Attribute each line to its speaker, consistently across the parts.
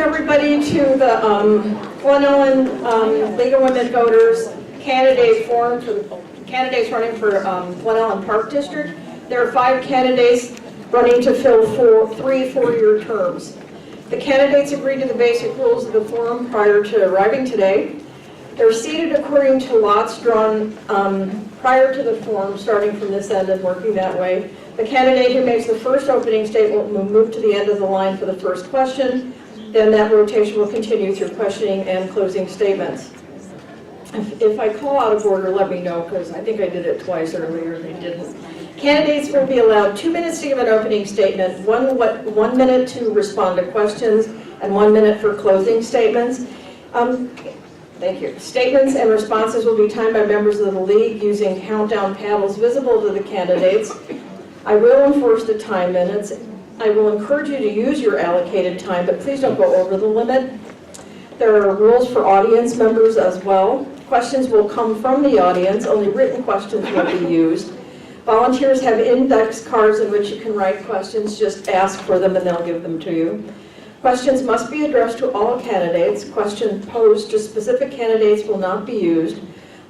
Speaker 1: everybody to the Glen Ellyn League of Women Voters candidate forum for the candidates running for Glen Ellyn Park District. There are 5 candidates running to fill 3 4-year terms. The candidates agreed to the basic rules of the forum prior to arriving today. They're seated according to lots drawn prior to the forum, starting from this end and working that way. The candidate who makes the first opening statement will move to the end of the line for the first question. Then that rotation will continue through questioning and closing statements. If I call out of order, let me know, because I think I did it twice earlier and I didn't. Candidates will be allowed 2 minutes to give an opening statement, 1 minute to respond to questions, and 1 minute for closing statements. Thank you. Statements and responses will be timed by members of the league using countdown paddles visible to the candidates. I will enforce the time minutes. I will encourage you to use your allocated time, but please don't go over the limit. There are rules for audience members as well. Questions will come from the audience. Only written questions will be used. Volunteers have index cards in which you can write questions. Just ask for them and they'll give them to you. Questions must be addressed to all candidates. Questions posed to specific candidates will not be used.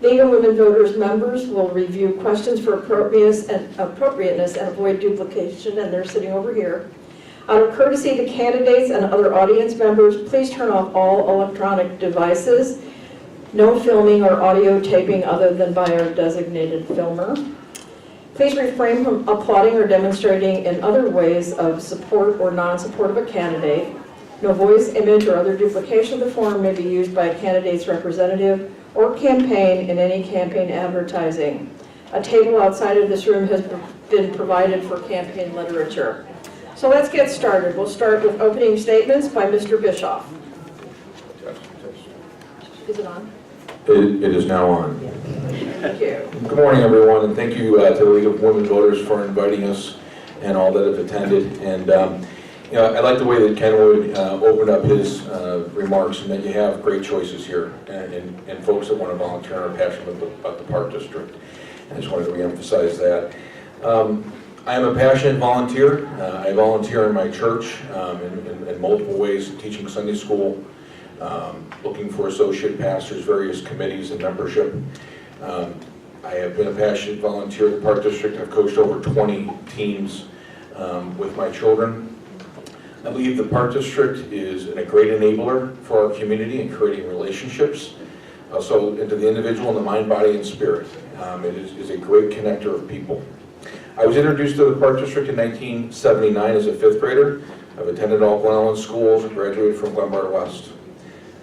Speaker 1: League of Women Voters members will review questions for appropriateness and avoid duplication, and they're sitting over here. Out of courtesy to candidates and other audience members, please turn off all electronic devices. No filming or audio taping other than by our designated filmer. Please refrain from applauding or demonstrating in other ways of support or non-support of a candidate. No voice, image, or other duplication of the form may be used by a candidate's representative or campaign in any campaign advertising. A table outside of this room has been provided for campaign literature. So let's get started. We'll start with opening statements by Mr. Bischoff. Is it on?
Speaker 2: It is now on.
Speaker 1: Thank you.
Speaker 2: Good morning, everyone, and thank you to the League of Women Voters for inviting us and all that have attended. And I like the way that Ken Wood opened up his remarks, and that you have great choices here, and folks that want to volunteer and are passionate about the Park District. I just wanted to reemphasize that. I am a passionate volunteer. I volunteer in my church in multiple ways, teaching Sunday school, looking for associate pastors, various committees and membership. I have been a passionate volunteer at the Park District. I've coached over 20 teams with my children. I believe the Park District is a great enabler for our community in creating relationships, also into the individual in the mind, body, and spirit. It is a great connector of people. I was introduced to the Park District in 1979 as a 5th grader. I've attended all Glen Ellyn schools and graduated from Glenbard West.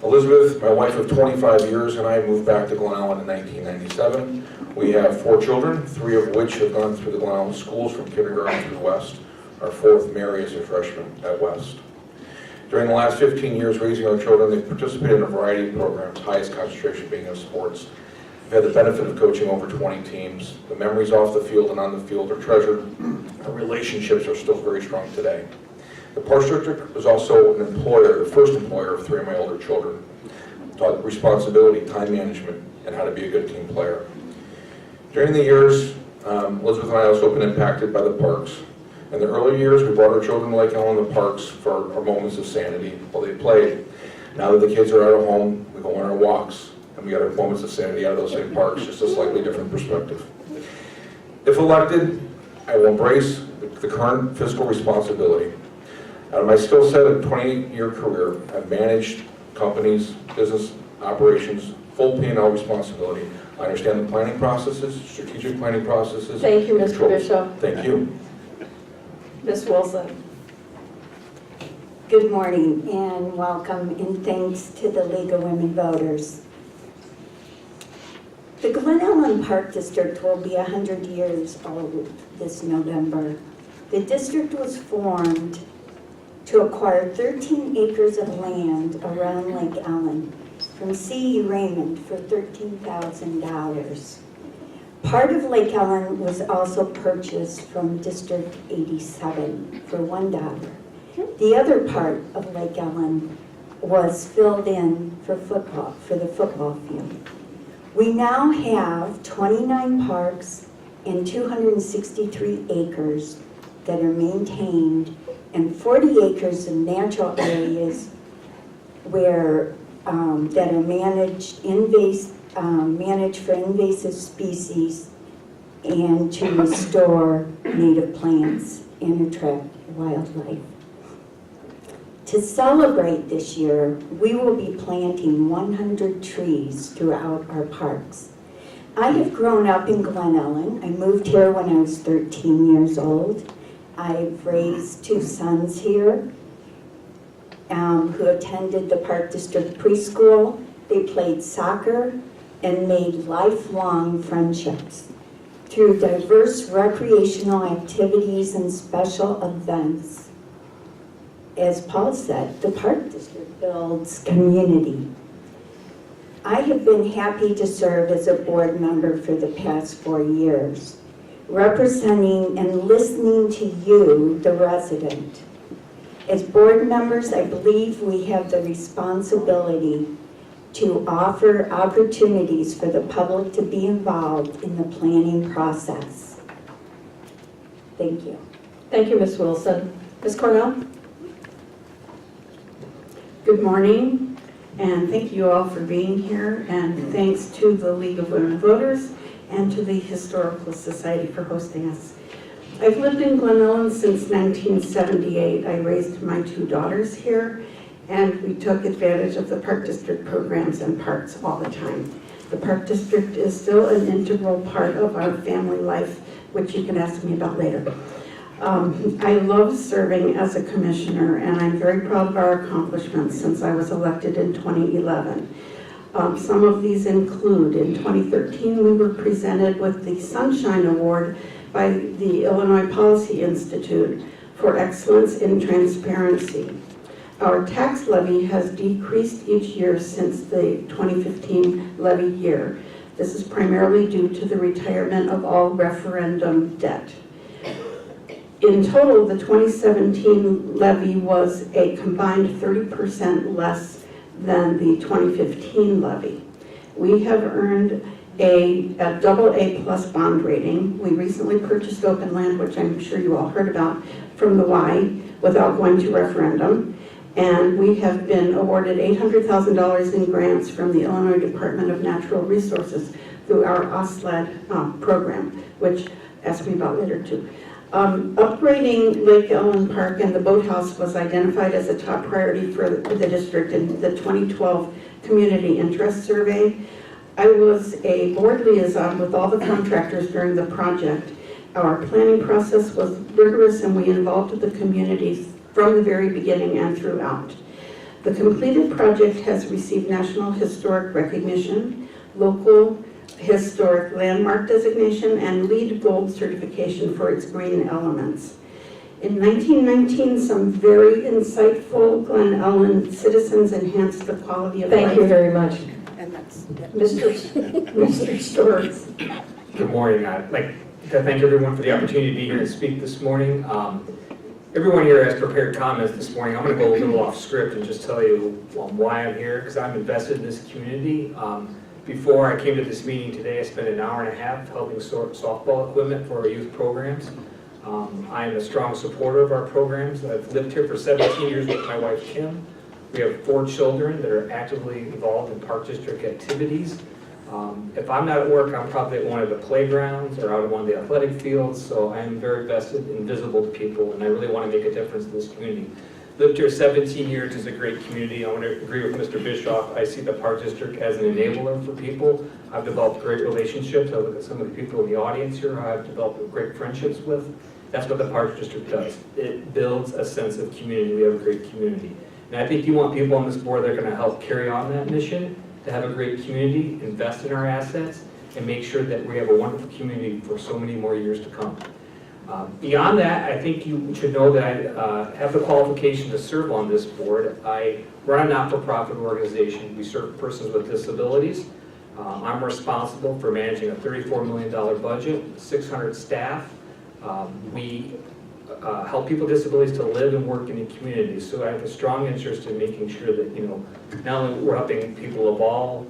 Speaker 2: Elizabeth, my wife of 25 years, and I moved back to Glen Ellyn in 1997. We have 4 children, 3 of which have gone through the Glen Ellyn schools from kindergarten through West. Our 4th, Mary, is a freshman at West. During the last 15 years raising our children, they've participated in a variety of programs, highest concentration being in sports. We've had the benefit of coaching over 20 teams. The memories off the field and on the field are treasured. Our relationships are still very strong today. The Park District was also an employer, the first employer of 3 of my older children. Taught responsibility, time management, and how to be a good team player. During the years, Elizabeth and I also been impacted by the parks. In the early years, we brought our children to Lake Ellyn and the parks for our moments of sanity while they played. Now that the kids are out of home, we go on our walks, and we get our moments of sanity out of those same parks, just a slightly different perspective. If elected, I will embrace the current fiscal responsibility. Out of my skill set of 28-year career, I've managed companies, business operations, full P&L responsibility. I understand the planning processes, strategic planning processes.
Speaker 1: Thank you, Mr. Bishop.
Speaker 2: Thank you.
Speaker 1: Ms. Wilson.
Speaker 3: Good morning and welcome, and thanks to the League of Women Voters. The Glen Ellyn Park District will be 100 years old this November. The district was formed to acquire 13 acres of land around Lake Ellyn from C.E. Raymond for $13,000. Part of Lake Ellyn was also purchased from District 87 for $1. The other part of Lake Ellyn was filled in for the football field. We now have 29 parks and 263 acres that are maintained and 40 acres of natural areas where, that are managed for invasive species and to restore native plants and attract wildlife. To celebrate this year, we will be planting 100 trees throughout our parks. I have grown up in Glen Ellyn. I moved here when I was 13 years old. I've raised 2 sons here who attended the Park District Preschool. They played soccer and made lifelong friendships through diverse recreational activities and special events. As Paul said, the Park District builds community. I have been happy to serve as a board member for the past 4 years, representing and listening to you, the resident. As board members, I believe we have the responsibility to offer opportunities for the public to be involved in the planning process. Thank you.
Speaker 1: Thank you, Ms. Wilson. Ms. Cornell?
Speaker 4: Good morning, and thank you all for being here, and thanks to the League of Women Voters and to the Historical Society for hosting us. I've lived in Glen Ellyn since 1978. I raised my 2 daughters here, and we took advantage of the Park District programs and parks all the time. The Park District is still an integral part of our family life, which you can ask me about later. I love serving as a commissioner, and I'm very proud of our accomplishments since I was elected in 2011. Some of these include, in 2013, we were presented with the Sunshine Award by the Illinois Policy Institute for excellence in transparency. Our tax levy has decreased each year since the 2015 levy year. This is primarily due to the retirement of all referendum debt. In total, the 2017 levy was a combined 30% less than the 2015 levy. We have earned a AA+ bond rating. We recently purchased open land, which I'm sure you all heard about, from the Y without going to referendum. And we have been awarded $800,000 in grants from the Illinois Department of Natural Resources through our OSLAD program, which ask me about later too. Upgrading Lake Ellyn Park and the boathouse was identified as a top priority for the district in the 2012 Community Interest Survey. I was a board liaison with all the contractors during the project. Our planning process was rigorous, and we involved the communities from the very beginning and throughout. The completed project has received National Historic Recognition, Local Historic Landmark designation, and LEED Gold certification for its green elements. In 1919, some very insightful Glen Ellyn citizens enhanced the quality of life.
Speaker 1: Thank you very much.
Speaker 4: And that's
Speaker 1: Mr. Stortz.
Speaker 5: Good morning. I'd like to thank everyone for the opportunity to be here and speak this morning. Everyone here has prepared comments this morning. I'm going to go a little off script and just tell you why I'm here, because I'm invested in this community. Before I came to this meeting today, I spent an hour and a half helping sort softball equipment for our youth programs. I am a strong supporter of our programs. I've lived here for 17 years with my wife, Kim. We have 4 children that are actively involved in Park District activities. If I'm not at work, I'm probably at one of the playgrounds or out on one of the athletic fields, so I am very vested and visible to people, and I really want to make a difference in this community. Lived here 17 years, is a great community. I want to agree with Mr. Bischoff. I see the Park District as an enabler for people. I've developed great relationships. I look at some of the people in the audience here I've developed great friendships with. That's what the Park District does. It builds a sense of community. We have a great community. And I think you want people on this board that are going to help carry on that mission, to have a great community, invest in our assets, and make sure that we have a wonderful community for so many more years to come. Beyond that, I think you should know that I have the qualification to serve on this board. I run a not-for-profit organization. We serve persons with disabilities. I'm responsible for managing a $34 million budget, 600 staff. We help people with disabilities to live and work in the community. So I have a strong interest in making sure that, not only we're helping people of all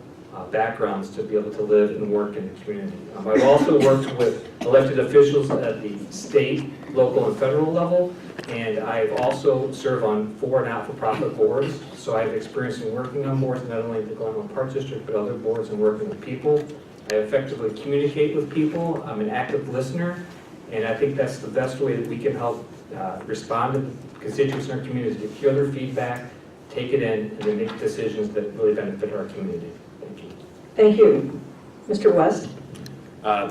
Speaker 5: backgrounds to be able to live and work in the community. I've also worked with elected officials at the state, local, and federal level And I've also served on 4 not-for-profit boards, so I have experience in working on boards, not only the Glen Ellyn Park District, but other boards and working with people. I effectively communicate with people. I'm an active listener, and I think that's the best way that we can help respond to the constituents in our community, to hear their feedback, take it in, and then make decisions that really benefit our community. Thank you.
Speaker 1: Thank you. Mr. West?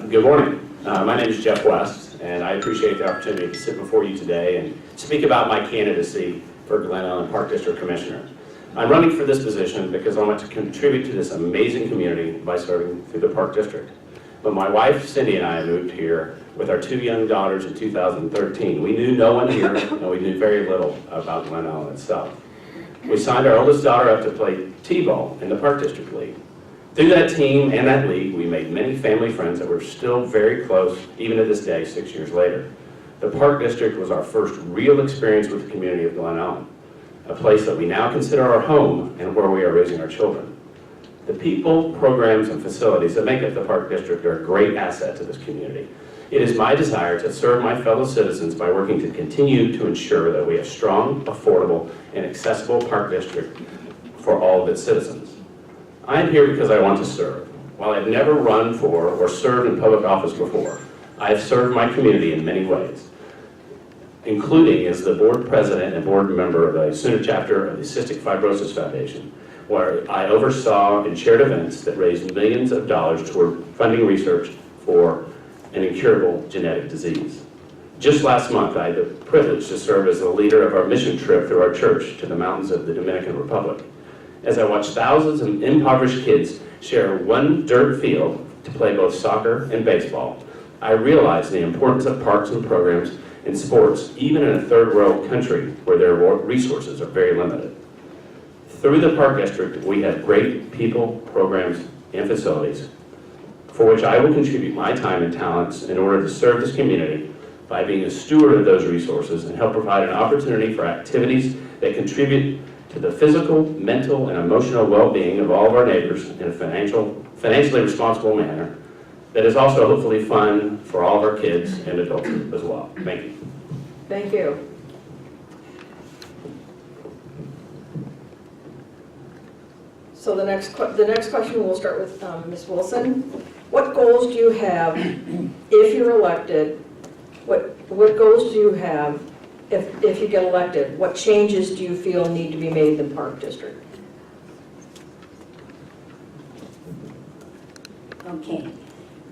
Speaker 6: Good morning. My name is Jeff West, and I appreciate the opportunity to sit before you today and speak about my candidacy for Glen Ellyn Park District Commissioner. I'm running for this position because I want to contribute to this amazing community by serving through the Park District. When my wife Cindy and I moved here with our 2 young daughters in 2013, we knew no one here and we knew very little about Glen Ellyn itself. We signed our oldest daughter up to play T-ball in the Park District League. Through that team and that league, we made many family friends that were still very close, even to this day, 6 years later. The Park District was our first real experience with the community of Glen Ellyn, a place that we now consider our home and where we are raising our children. The people, programs, and facilities that make up the Park District are a great asset to this community. It is my desire to serve my fellow citizens by working to continue to ensure that we have strong, affordable, and accessible Park District for all of its citizens. I am here because I want to serve. While I've never run for or served in public office before, I have served my community in many ways, including as the board president and board member of the Untitled Chapter of the Cystic Fibrosis Foundation, where I oversaw and chaired events that raised millions of dollars toward funding research for an incurable genetic disease. Just last month, I had the privilege to serve as the leader of our mission trip through our church to the mountains of the Dominican Republic. As I watched thousands of impoverished kids share one dirt field to play both soccer and baseball, I realized the importance of parks and programs and sports, even in a third world country where their resources are very limited. Through the Park District, we have great people, programs, and facilities for which I will contribute my time and talents in order to serve this community by being a steward of those resources and help provide an opportunity for activities that contribute to the physical, mental, and emotional well-being of all of our neighbors in a financially responsible manner that is also hopefully fun for all of our kids and adults as well. Thank you.
Speaker 1: Thank you. So the next question, we'll start with Ms. Wilson. What goals do you have if you're elected? What goals do you have if you get elected? What changes do you feel need to be made in the Park District?
Speaker 3: Okay.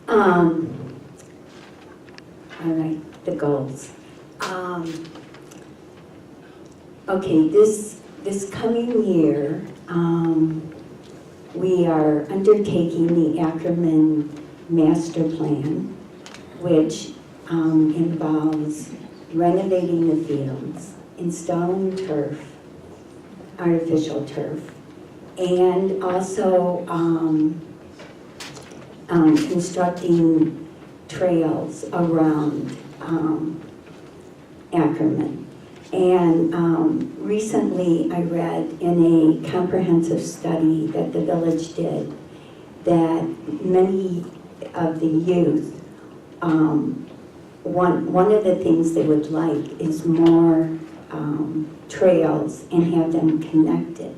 Speaker 3: All right, the goals. Okay, this coming year, we are undertaking the Ackerman Master Plan, which involves renovating the fields, installing turf, artificial turf, and also constructing trails around Ackerman. And recently I read in a comprehensive study that the village did that many of the youth, one of the things they would like is more trails and have them connected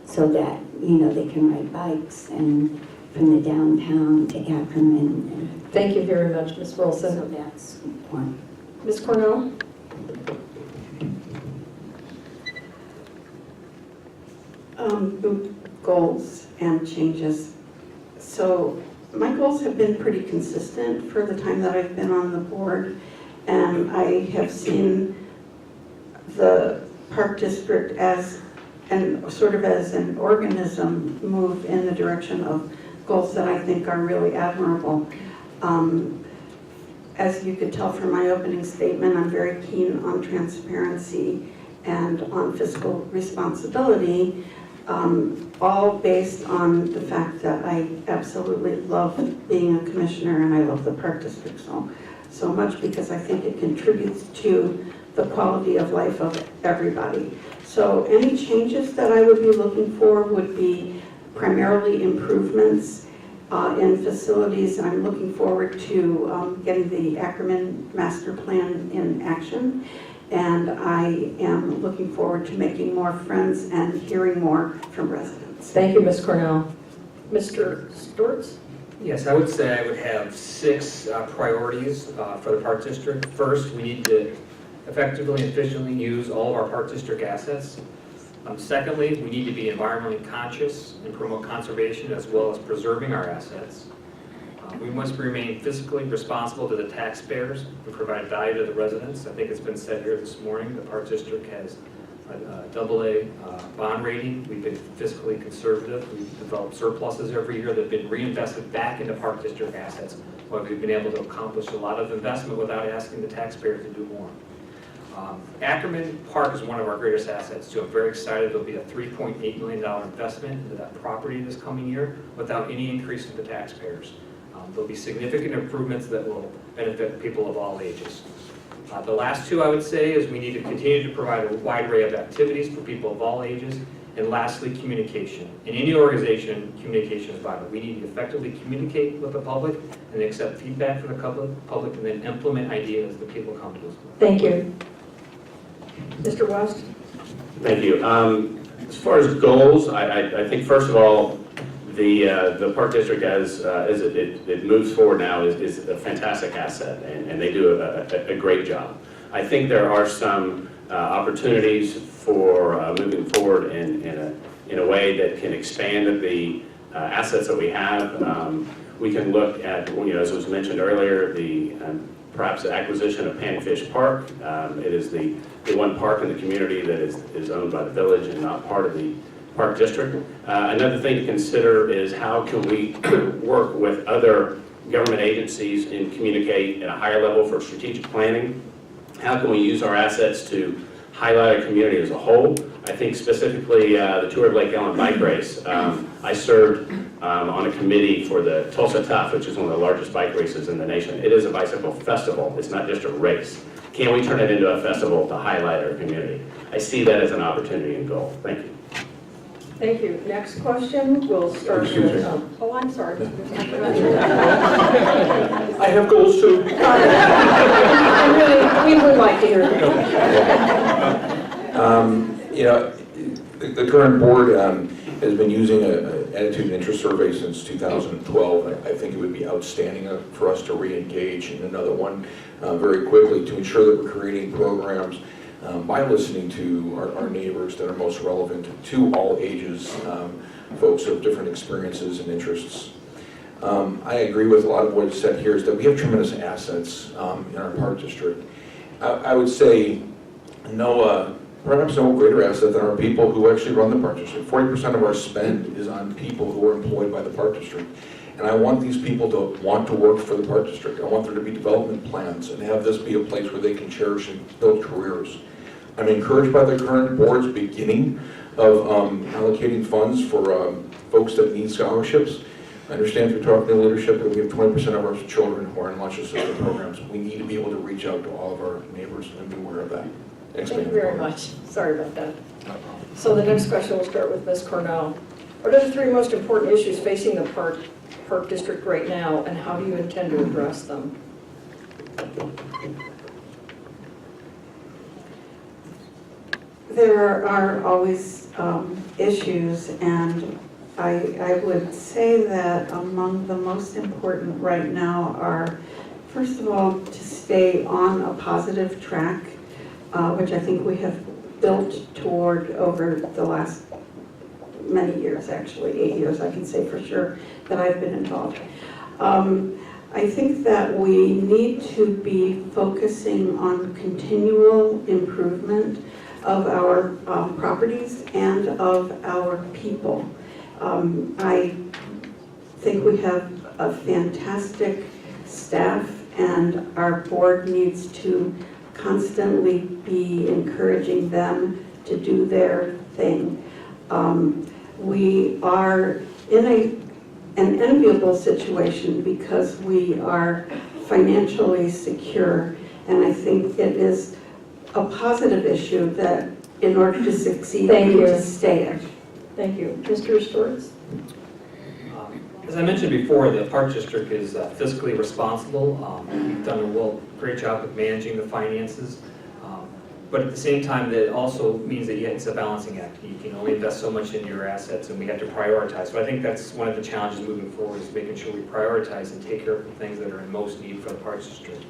Speaker 3: so that, you know, they can ride bikes and from the downtown to Ackerman.
Speaker 1: Thank you very much, Ms. Wilson.
Speaker 3: So that's one.
Speaker 1: Ms. Cornell?
Speaker 4: Goals and changes. So my goals have been pretty consistent for the time that I've been on the board, and I have seen the Park District as an organism move in the direction of goals that I think are really admirable. As you could tell from my opening statement, I'm very keen on transparency and on fiscal responsibility, all based on the fact that I absolutely love being a commissioner and I love the Park District so much because I think it contributes to the quality of life of everybody. So any changes that I would be looking for would be primarily improvements in facilities. I'm looking forward to getting the Ackerman Master Plan in action. and I am looking forward to making more friends and hearing more from residents.
Speaker 1: Thank you, Ms. Cornell. Mr. Stortz?
Speaker 5: Yes, I would say I would have 6 priorities for the Park District. First, we need to effectively and efficiently use all of our Park District assets. Secondly, we need to be environmentally conscious and promote conservation as well as preserving our assets. We must remain fiscally responsible to the taxpayers and provide value to the residents. I think it's been said here this morning, the Park District has a AA bond rating. We've been fiscally conservative. We've developed surpluses every year that have been reinvested back into Park District assets. While we've been able to accomplish a lot of investment without asking the taxpayer to do more. Ackerman Park is one of our greatest assets, so I'm very excited there'll be a $3.8 million investment into that property this coming year without any increase to the taxpayers. There'll be significant improvements that will benefit people of all ages. The last 2 I would say is we need to continue to provide a wide array of activities for people of all ages. And lastly, communication. In any organization, communication is vital. We need to effectively communicate with the public and accept feedback from the public and then implement ideas that people come to us with.
Speaker 1: Thank you. Mr. West?
Speaker 6: Thank you. As far as goals, I think first of all, the Park District as it moves forward now is a fantastic asset, and they do a great job. I think there are some opportunities for moving forward in a way that can expand the assets that we have. We can look at, as was mentioned earlier, perhaps the acquisition of Panfish Park. It is the one park in the community that is owned by the village and not part of the Park District. Another thing to consider is how can we work with other government agencies and communicate at a higher level for strategic planning? How can we use our assets to highlight our community as a whole? I think specifically the Tour of Lake Ellyn bike race. I served on a committee for the Tulsa Tough, which is one of the largest bike races in the nation. It is a bicycle festival. It's not just a race. Can we turn it into a festival to highlight our community? I see that as an opportunity and goal. Thank you.
Speaker 1: Thank you. Next question, we'll start
Speaker 2: Excuse
Speaker 1: with,
Speaker 2: me.
Speaker 1: oh, I'm sorry.
Speaker 2: I have goals too.
Speaker 1: We would like to hear you.
Speaker 2: The current board has been using an attitude and interest survey since 2012. I think it would be outstanding for us to re-engage in another one very quickly to ensure that we're creating programs by listening to our neighbors that are most relevant to all ages, folks of different experiences and interests. I agree with a lot of what is said here is that we have tremendous assets in our Park District. I would say perhaps no greater asset than our people who actually run the Park District. 40% of our spend is on people who are employed by the Park District. And I want these people to want to work for the Park District. I want there to be development plans and have this be a place where they can cherish and build careers. I'm encouraged by the current board's beginning of allocating funds for folks that need scholarships. I understand through talking to leadership that we have 20% of our children who are in lunch assistance programs. We need to be able to reach out to all of our neighbors and be aware of that.
Speaker 1: Thank you very much. Sorry about that. So the next question will start with Ms. Cornell. What are the 3 most important issues facing the Park District right now, and how do you intend to address them?
Speaker 4: There are always issues, and I would say that among the most important right now are, first of all, to stay on a positive track, which I think we have built toward over the last many years, actually, 8 years, I can say for sure, that I've been involved. I think that we need to be focusing on continual improvement of our properties and of our people. I think we have a fantastic staff, and our board needs to constantly be encouraging them to do their thing. We are in an enviable situation because we are financially secure, and I think it is a positive issue that in order to succeed, we need to stay there.
Speaker 1: Thank you. Mr. Stortz?
Speaker 5: As I mentioned before, the Park District is fiscally responsible. We've done a great job of managing the finances. But at the same time, that also means that it's a balancing act. You can only invest so much in your assets, and we have to prioritize. So I think that's one of the challenges moving forward, is making sure we prioritize and take care of the things that are in most need for the Parks District.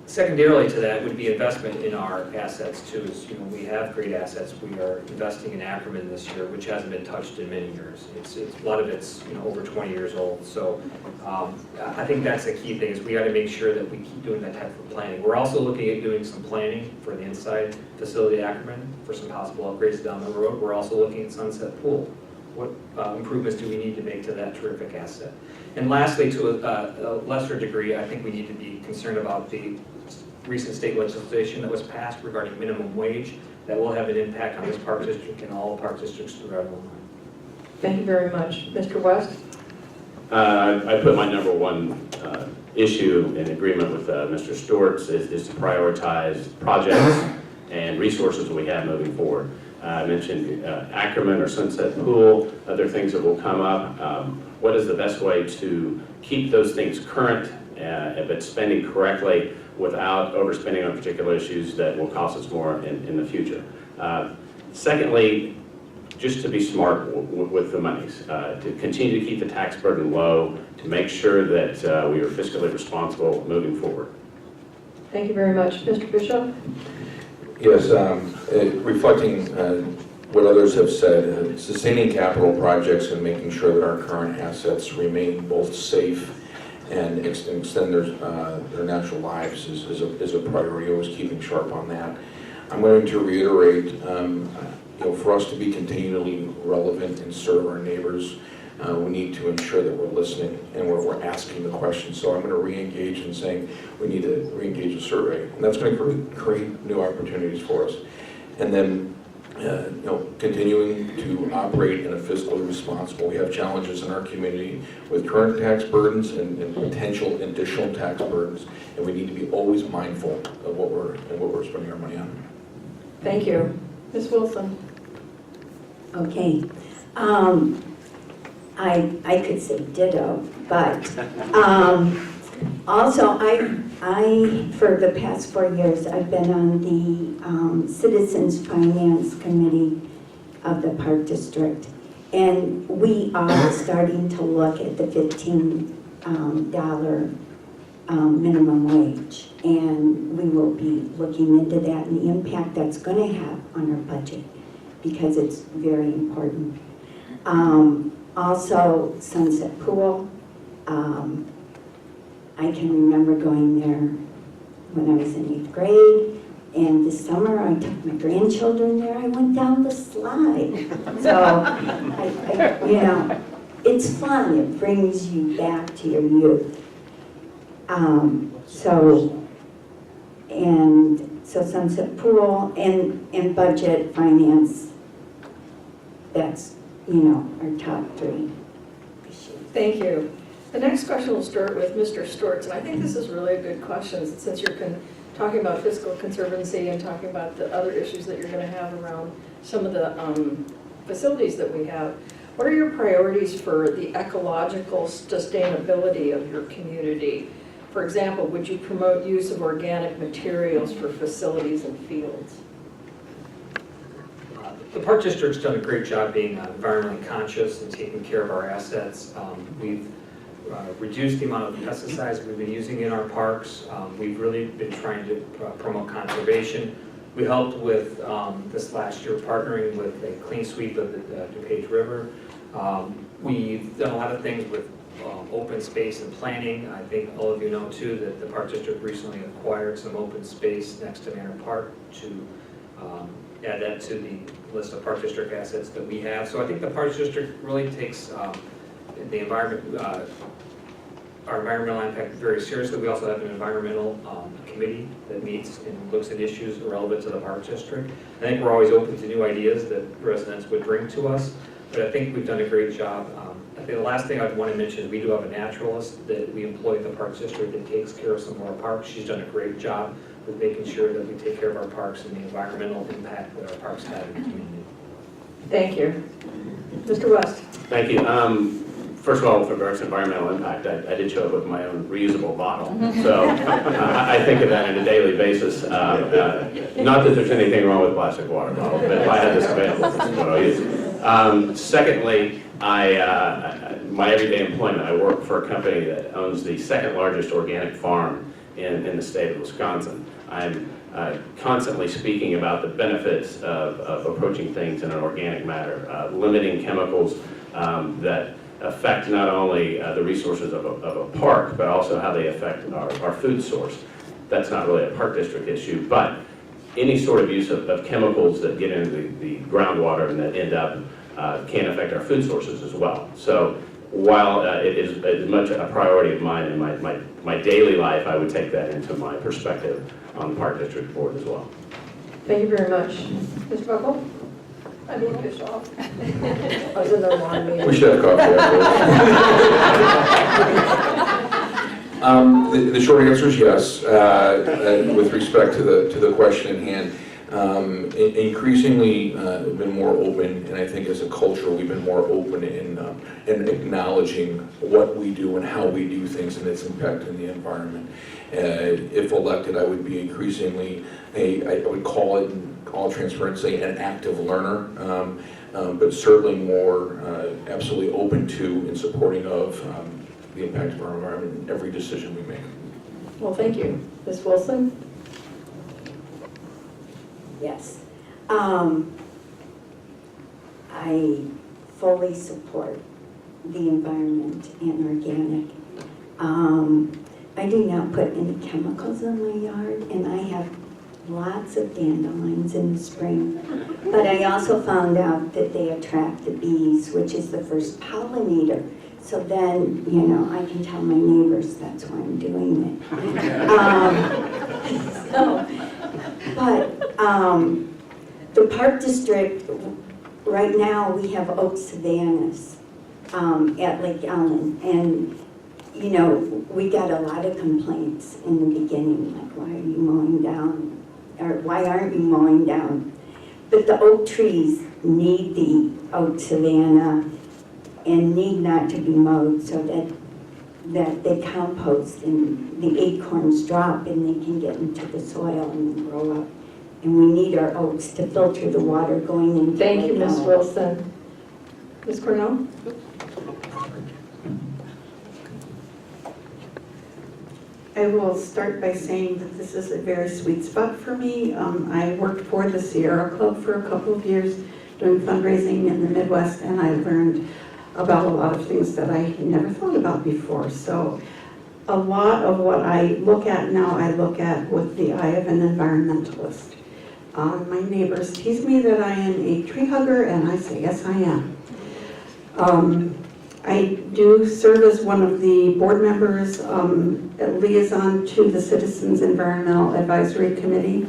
Speaker 5: Secondarily to that would be investment in our assets too. Is, we have great assets. We are investing in Ackerman this year, which hasn't been touched in many years. It's a lot of it's over 20 years old. So I think that's the key thing, is we got to make sure that we keep doing that type of planning. We're also looking at doing some planning for the inside facility at Ackerman for some possible upgrades down the road. We're also looking at Sunset Pool. What improvements do we need to make to that terrific asset? And lastly, to a lesser degree, I think we need to be concerned about the recent state legislation that was passed regarding minimum wage that will have an impact on this park district and all park districts throughout Illinois.
Speaker 1: Thank you very much. Mr. West?
Speaker 6: I put my number one issue in agreement with Mr. Stortz is to prioritize projects and resources we have moving forward. I mentioned Ackerman or Sunset Pool, other things that will come up. What is the best way to keep those things current, but spending correctly without overspending on particular issues that will cost us more in the future? Secondly, just to be smart with the monies, to continue to keep the tax burden low, to make sure that we are fiscally responsible moving forward.
Speaker 1: Thank you very much. Mr. Bischoff?
Speaker 2: Yes, reflecting what others have said, sustaining capital projects and making sure that our current assets remain both safe and extend their natural lives is a priority. Always keeping sharp on that. I'm going to reiterate, for us to be continually relevant and serve our neighbors, we need to ensure that we're listening and we're asking the questions. So I'm going to re-engage in saying we need to re-engage a survey, and that's going to create new opportunities for us. And then, continuing to operate in a fiscally responsible. We have challenges in our community with current tax burdens and potential additional tax burdens, and we need to be always mindful of what we're spending our money on.
Speaker 1: Thank you. Ms. Wilson?
Speaker 3: Okay. I could say ditto, but also I for the past 4 years I've been on the Citizens Finance Committee of the Park District, and we are starting to look at the $15 minimum wage, and we will be looking into that and the impact that's going to have on our budget, because it's very important. Also, Sunset Pool, I can remember going there when I was in 8th grade, and this summer I took my grandchildren there. I went down the slide. So, it's fun. It brings you back to your youth. So Sunset Pool and budget finance, that's, our top 3 issues.
Speaker 1: Thank you. The next question will start with Mr. Stortz, and I think this is really a good question, since you're talking about fiscal conservancy and talking about the other issues that you're going to have around some of the facilities that we have. What are your priorities for the ecological sustainability of your community? For example, would you promote use of organic materials for facilities and fields?
Speaker 5: The Park District's done a great job being environmentally conscious and taking care of our assets. We've reduced the amount of pesticides we've been using in our parks. We've really been trying to promote conservation. We helped with this last year partnering with a clean sweep of the DuPage River. We've done a lot of things with open space and planning. I think all of you know too that the Park District recently acquired some open space next to Manor Park to add that to the list of Park District assets that we have. So I think the Park District really takes the environment, our environmental impact very seriously. We also have an environmental committee that meets and looks at issues relevant to the Park District. I think we're always open to new ideas that residents would bring to us, but I think we've done a great job. I think the last thing I'd want to mention is we do have a naturalist that we employ at the Park District that takes care of some of our parks. She's done a great job with making sure that we take care of our parks and the environmental impact that our parks have in the community.
Speaker 1: Thank you. Mr. West?
Speaker 6: Thank you. First of all, with regards to environmental impact, I did show up with my own reusable bottle. So I think of that on a daily basis. Not that there's anything wrong with plastic water bottle, but if I had this available, this is what I'll use. Secondly, my everyday employment, I work for a company that owns the second largest organic farm in the state of Wisconsin. I'm constantly speaking about the benefits of approaching things in an organic manner, limiting chemicals that affect not only the resources of a park, but also how they affect our food source. That's not really a park district issue, but any sort of use of chemicals that get into the groundwater and that end up can affect our food sources as well. So while it is as much a priority of mine in my daily life, I would take that into my perspective on the Park District Board as well.
Speaker 1: Thank you very much. Mr. Buckle? I mean, Bischoff. I was in the wrong meeting.
Speaker 2: We should have coffee afterwards. The short answer is yes, with respect to the question at hand. Increasingly, we've been more open, and I think as a culture, we've been more open in acknowledging what we do and how we do things and its impact in the environment. If elected, I would be increasingly I would call it, in all transparency, an active learner, but certainly more absolutely open to and supporting of the impact of our environment in every decision we make.
Speaker 1: Well, thank you. Ms. Wilson?
Speaker 3: Yes. I fully support the environment and organic. I do not put any chemicals in my yard, and I have lots of dandelions in the spring. But I also found out that they attract the bees, which is the first pollinator. So then, I can tell my neighbors that's why I'm doing it. But the Park District, right now we have oak savannas at Lake Ellyn, and we got a lot of complaints in the beginning, like, why are you mowing down, or why aren't you mowing down? But the oak trees need the oak savanna and need not to be mowed so that they compost and the acorns drop and they can get into the soil and grow up. And we need our oaks to filter the water going into
Speaker 1: Thank you,
Speaker 3: Lake
Speaker 1: Ms.
Speaker 3: Ellyn.
Speaker 1: Wilson. Ms. Cornell?
Speaker 4: I will start by saying that this is a very sweet spot for me. I worked for the Sierra Club for a couple of years doing fundraising in the Midwest, and I learned about a lot of things that I never thought about before. So a lot of what I look at now, I look at with the eye of an environmentalist. My neighbors tease me that I am a tree hugger, and I say, yes, I am. I do serve as one of the board members, liaison to the Citizens Environmental Advisory Committee.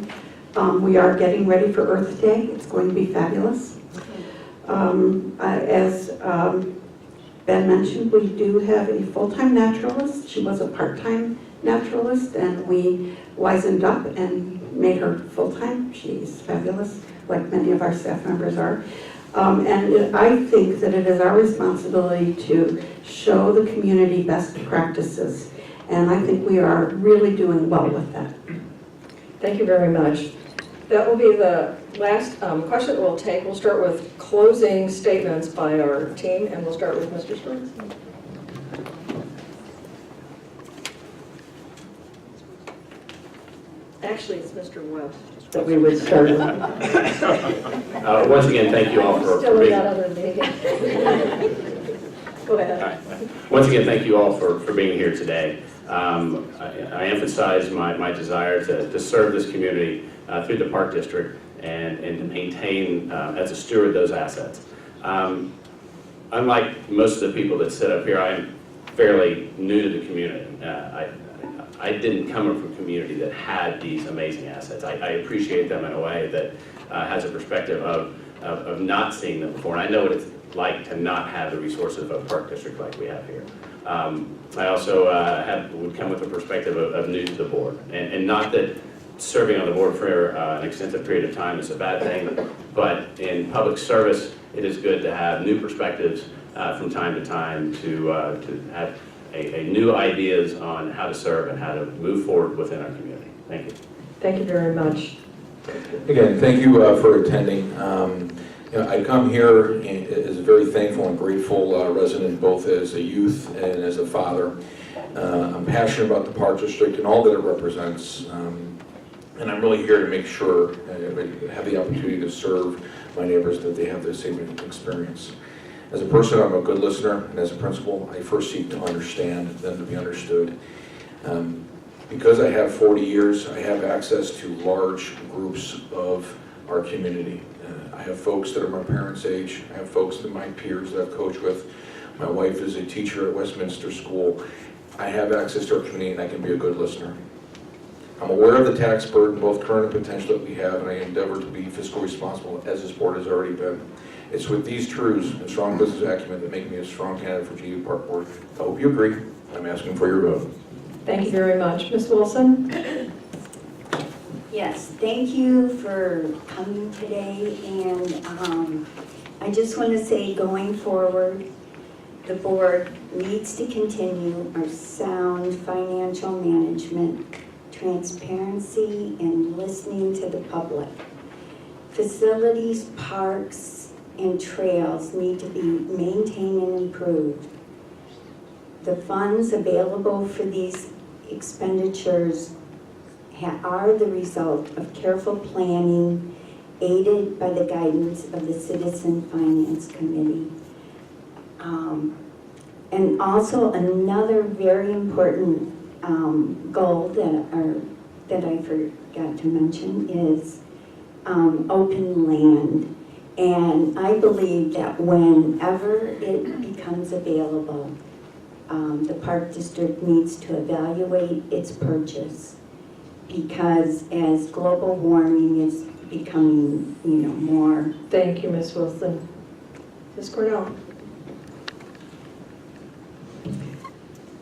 Speaker 4: We are getting ready for Earth Day. It's going to be fabulous. As Ben mentioned, we do have a full-time naturalist. She was a part-time naturalist, and we wisened up and made her full-time. She's fabulous, like many of our staff members are. And I think that it is our responsibility to show the community best practices. And I think we are really doing well with that.
Speaker 1: Thank you very much. That will be the last question that we'll take. We'll start with closing statements by our team, and we'll start with Mr. Stortz. Actually, it's Mr. Webb that we would start with.
Speaker 6: Once again, thank you all for
Speaker 1: Still
Speaker 6: being
Speaker 1: got other meeting. Go ahead.
Speaker 6: All right. Once again, thank you all for being here today. I emphasize my desire to serve this community through the Park District and to maintain, as a steward, those assets. Unlike most of the people that sit up here, I am fairly new to the community. I didn't come from a community that had these amazing assets. I appreciate them in a way that has a perspective of not seeing them before. And I know what it's like to not have the resources of a park district like we have here. I also would come with a perspective of new to the board. And not that serving on the board for an extensive period of time is a bad thing, but in public service, it is good to have new perspectives from time to time to have a new ideas on how to serve and how to move forward within our community. Thank you.
Speaker 1: Thank you very much.
Speaker 2: Again, thank you for attending. I come here as a very thankful and grateful resident, both as a youth and as a father. I'm passionate about the Park District and all that it represents. And I'm really here to make sure I have the opportunity to serve my neighbors, that they have the same experience. As a person, I'm a good listener, and as a principal, I first seek to understand, then to be understood. Because I have 40 years, I have access to large groups of our community. I have folks that are my parents' age. I have folks that are my peers that I've coached with. My wife is a teacher at Westminster School. I have access to our community, and I can be a good listener. I'm aware of the tax burden, both current and potential, that we have, and I endeavor to be fiscally responsible, as this board has already been. It's with these truths and strong business acumen that make me a strong candidate for GU Park Board. I hope you agree. I'm asking for your vote.
Speaker 1: Thank you very much. Ms. Wilson?
Speaker 3: Yes, thank you for coming today, and I just want to say, going forward, the board needs to continue our sound financial management, transparency, and listening to the public. Facilities, parks, and trails need to be maintained and improved. The funds available for these expenditures are the result of careful planning, aided by the guidance of the Citizen Finance Committee. And also another very important goal that I forgot to mention is open land. And I believe that whenever it becomes available, the Park District needs to evaluate its purchase, because as global warming is becoming, more.
Speaker 1: Thank you, Ms. Wilson. Ms. Cornell?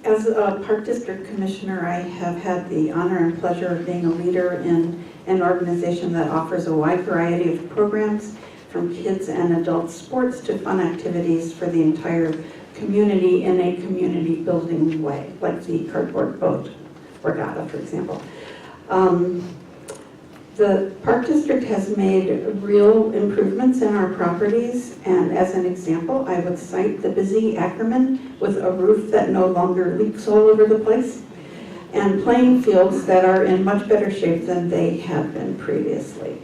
Speaker 4: As a Park District Commissioner, I have had the honor and pleasure of being a leader in an organization that offers a wide variety of programs, from kids and adult sports to fun activities for the entire community in a community building way, like the cardboard boat regatta, for example. The Park District has made real improvements in our properties, and as an example, I would cite the busy Ackerman with a roof that no longer leaks all over the place, and playing fields that are in much better shape than they had been previously.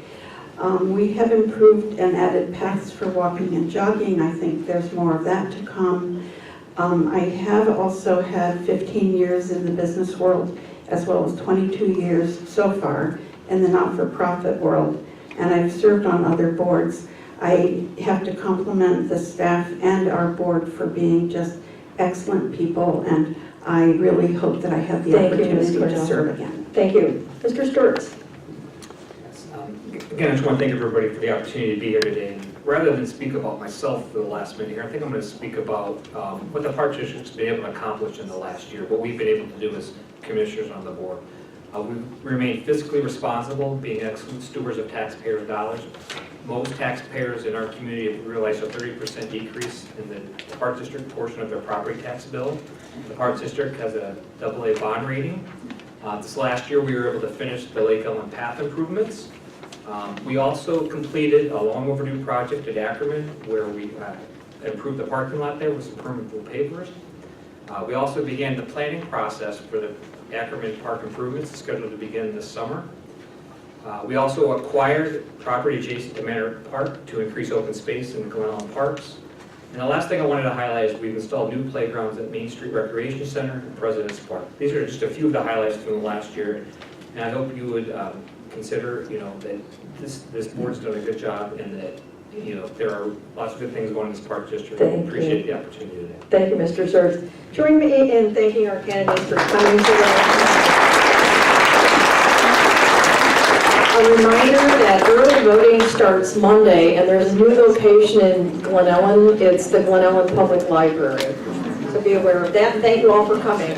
Speaker 4: We have improved and added paths for walking and jogging. I think there's more of that to come. I have also had 15 years in the business world, as well as 22 years so far in the not-for-profit world, and I've served on other boards. I have to compliment the staff and our board for being just excellent people, and I really hope that I have the opportunity to serve again.
Speaker 1: Thank you. Mr. Stortz?
Speaker 5: Again, I just want to thank everybody for the opportunity to be here today. And rather than speak about myself for the last minute here, I think I'm going to speak about what the Park District's been able to accomplish in the last year, what we've been able to do as commissioners on the board. We remain fiscally responsible, being excellent stewards of taxpayers' dollars. Most taxpayers in our community have realized a 30% decrease in the Park District portion of their property tax bill. The Park District has a AA bond rating. This last year, we were able to finish the Lake Ellyn path improvements. We also completed a long overdue project at Ackerman, where we improved the parking lot there with some permeable pavers. We also began the planning process for the Ackerman Park improvements, scheduled to begin this summer. We also acquired property adjacent to Manor Park to increase open space in the Glen Ellyn parks. And the last thing I wanted to highlight is we've installed new playgrounds at Main Street Recreation Center and President's Park. These are just a few of the highlights from the last year, and I hope you would consider, that this board's done a good job, and that, there are lots of good things going in this Park District. I appreciate the opportunity today.
Speaker 1: Thank you, Mr. Stortz. Join me in thanking our candidates for coming today. A reminder that early voting starts Monday, and there's a new location in Glen Ellyn. It's the Glen Ellyn Public Library. So be aware of that, and thank you all for coming.